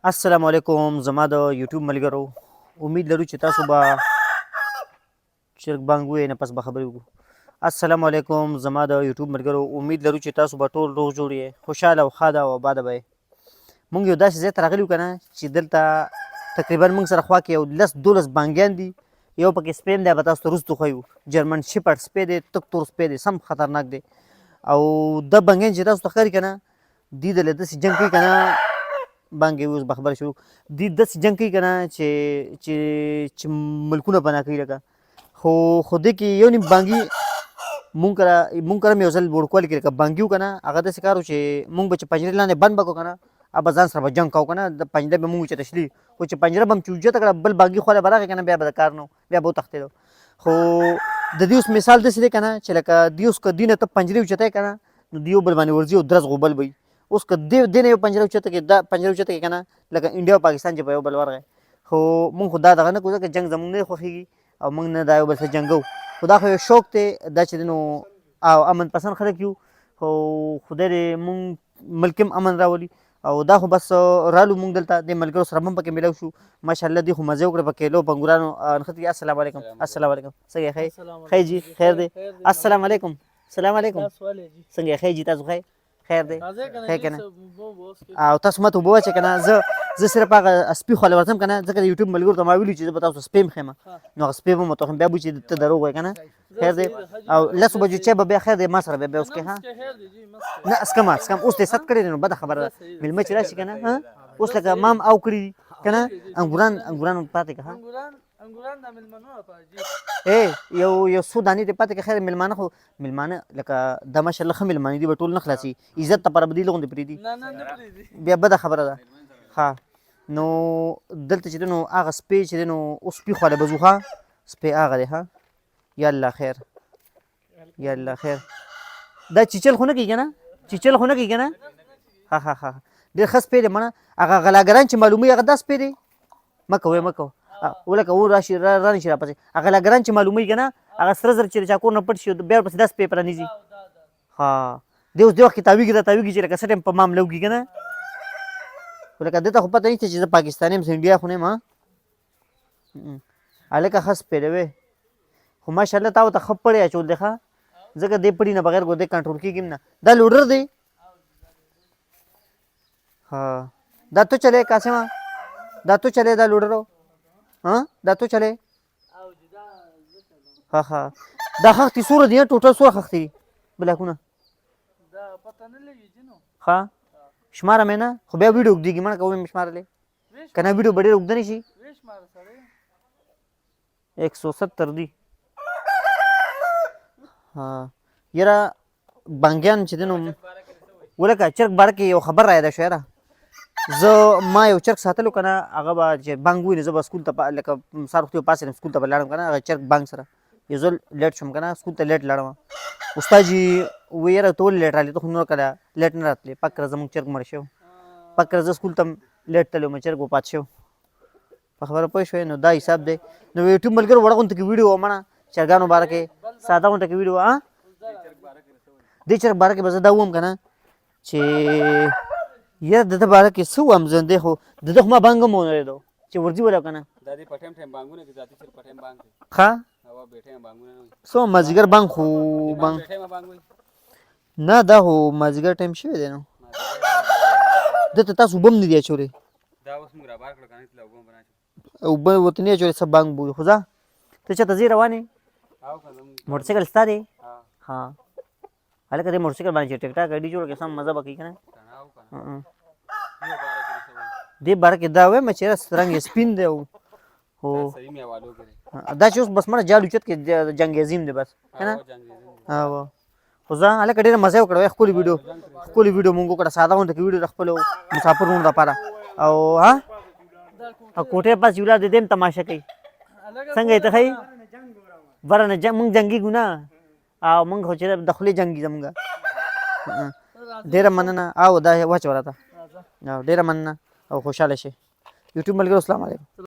السلام علیکم زما د یوټیوب ملګرو امید لرو چې تاسو به چرګ بانګ ووایئ نه پس به خبرې وکړو السلام علیکم زما د یوټیوب ملګرو امید لرو چې تاسو به ټول روغ جوړ یې خوشحاله او ښاده او آباده به یې مونږ یو داسې ځای ته راغلي یو که نه چې دلته تقریبا مونږ سره خوا کې یو 10-12 بانګیان دي یو پکې سپین دی به تاسو ته وروسته ښیو جرمن شپرډ سپی دی تک تور سپی دی سم خطرناک دی او دا بانګیان چې تاسو ته ښکاري که نه دوی دله داسې جنګ کوي که نه بانګې اوس به خبره شروع دوی داسې جنګ کوي که نه چې ملکونه پناه کوي لکه خو دې کې یو نیم بانګي مونږ کره مې یو ځل وړوکوالي کې لکه بانګي وو که نه هغه داسې کار و چې مونږ به چې پنجرې لاندې بند به کړو که نه هغه به ځان سره به جنګ کوو که نه د پنجره به مونږ اوچته شلي خو چې پنجره به م چې اوچته کړه بل بانګي خواله به راغی که نه بیا به د کار نه بیا به وتښتېدو خو د دې اوس مثال داسې دی که نه چې لکه دوی اوس که دوی نه ته پنجرې اوچتی که نه نو دوی یو بل باندې ورځي او درز غوبل به وي اوس که دې نه یو پنجره اوچته کړي دا پنجره اوچته کړي که نه لکه انډیا او پاکستان چې په یو بل ورغی خو مونږ خو دا دغه نه کوو ځکه جنګ زمونږ نه خوښېږي او مونږ نه دا یو بل سره جنګوو خو دا خو یو شوق دی دا چې دی نو او امن پسند خلک یو خو خدای دې مونږ ملک هم امن راولي او دا خو بس رالو مونږ دلته د ملګرو سره هم پکې میلاو شو ماشاءالله دوی خو مزه وکړه په کیلو په انګورانو نښتې السلام علیکم السلام علیکم څنګه ښه خیر جي خیر دی السلام علیکم السلام علیکم څنګه ښه جي تاسو ښه خیر دی ښه که نه او تاسو ماته اوبه واچوئ که نه زه صرف هغه سپي خواله ورځم که نه ځکه د یوټیوب ملګرو ته ما ویلي چې زه به تاسو ته سپی هم ښیم نو هغه سپی به م ورته وښیم بیا به چې ته دروغ وایې که نه خیر دی او 10 بجو چای به بیا خیر دی ما سره بیا وڅښې ها نه څکم اوس دې ست کړی دی نو بده خبره ده مېلمه چې راشي که نه اوس لکه ما هم او کړي دي که نه انګوران پاتې که ها انګوران د مېلمنو لپاره یو څو دانې دې پاتې که خیر مېلمانه خو مېلمانه لکه دا ماشاءالله ښه مېلمانه دي به ټول نه خلاصي عزت ته پاره به دوی له غوندې پرېږدي نه پرېږدي بیا بده خبره ده ښه نو دلته چې دی نو هغه سپی چې دی نو اوس سپي خواله به ځو ښه سپی هغه دی ښه یا الله خیر یا الله خیر دا چیچل خو نه کېږي نه چیچل خو نه کېږي نه ښه ډېر ښه سپی دی منه هغه غلاګران چې معلوموي هغه دا سپی دی مه کوئ ولکه و راشي رانشي راپسې هغه غلاګران چې معلوموي که نه هغه سره زر چې د چا کور نه پټ شي بیا ورپسې دا سپی پرانیځي ها دی اوس دې وخت کې تاویږي دا تاویږي چې لکه څه ټایم په معامله وکړي که نه خو لکه دې ته خو پته نشته چې زه پاکستاني یم انډیا خو نه یم هلکه ښه سپی دی وی خو ماشاءالله تا ورته ښه پړی اچول دی ښه ځکه دې پړي نه بغیر خو دی کنټرول کېږي هم نه دا لوډر دی ها دا تو چلے قاسمه دا تو چلے دا لوډر دا تو چلے ها دا خښتې څومره دي ټوټل څومره خښتې دي بلاکونه ښه شماره مې نه خو بیا ویډیو اوږدېږي مړه که ومې شمارلې که نه ویډیو به ډېر اوږده نه شي 170 دي یاره بانګیان چې دی نو ولکه چرګ باره کې یو خبر را یاده شو یاره ما یو چرګ ساتلو که نه هغه به چې بانګ وویني زه به سکول ته لکه سهار وختي به پاڅېدم سکول ته به لاړم که نه هغه چرګ بانګ سره یو ځل لیټ شوم که نه سکول ته لیټ لاړم استاد جي وویل یاره ته ولې لیټ رالې ته خو نور کله لیټ نه راتلې پک کړه زموږ چرګ مړ شو پک کړه زه سکول ته لیټ تللی وم چرګ وفات شو په خبره پوه شوې نو دا حساب دی نو یوټیوب ملګرو وړه غونته کې ویډیو ومنه چرګانو باره کې ساده غونته کې ویډیو دې چرګ باره کې به زه دا ووایم که نه چې یاره د ده باره کې څه ووایم زه دی خو د ده خو ما بانګ هم واورېدو چې ورځي ولا که نه ښه څه مازدیګر بانګ خو نه دا خو مازدیګر ټایم شوی دی نو دلته تاسو اوبه هم نه دي اچولې اوبه ورته نه اچولې څه بانګ بوي خو ځه ته چېرته ځې روان یې موټرسایکل ستا دی ها هلکه دې موټرسایکل باندې چې ټیک ټاک ګاډي جوړه کړې سم مزه به کوي که نه دې باره کې دا وایم چې یاره رنګ یې سپین دی هو دا چې اوس بس مړه جال اوچت کې جنګ عظیم دی بس که نه خو ځه هلکه ډېره مزه یې وکړه ښکلې ویډیو مونږ وکړه ساده غونډه کې ویډیو د خپلو مسافرونو دپاره او کوټې پاس یو لار د دې هم تماشه کوي څنګه یې ته ښایي بره نه مونږ جنګېږو نه او مونږ خو چې د خولې جنګي زمونږ ډېره مننه او دا واچوه راته ډېره مننه او خوشحاله شئ یوټیوب ملګرو السلام علیکم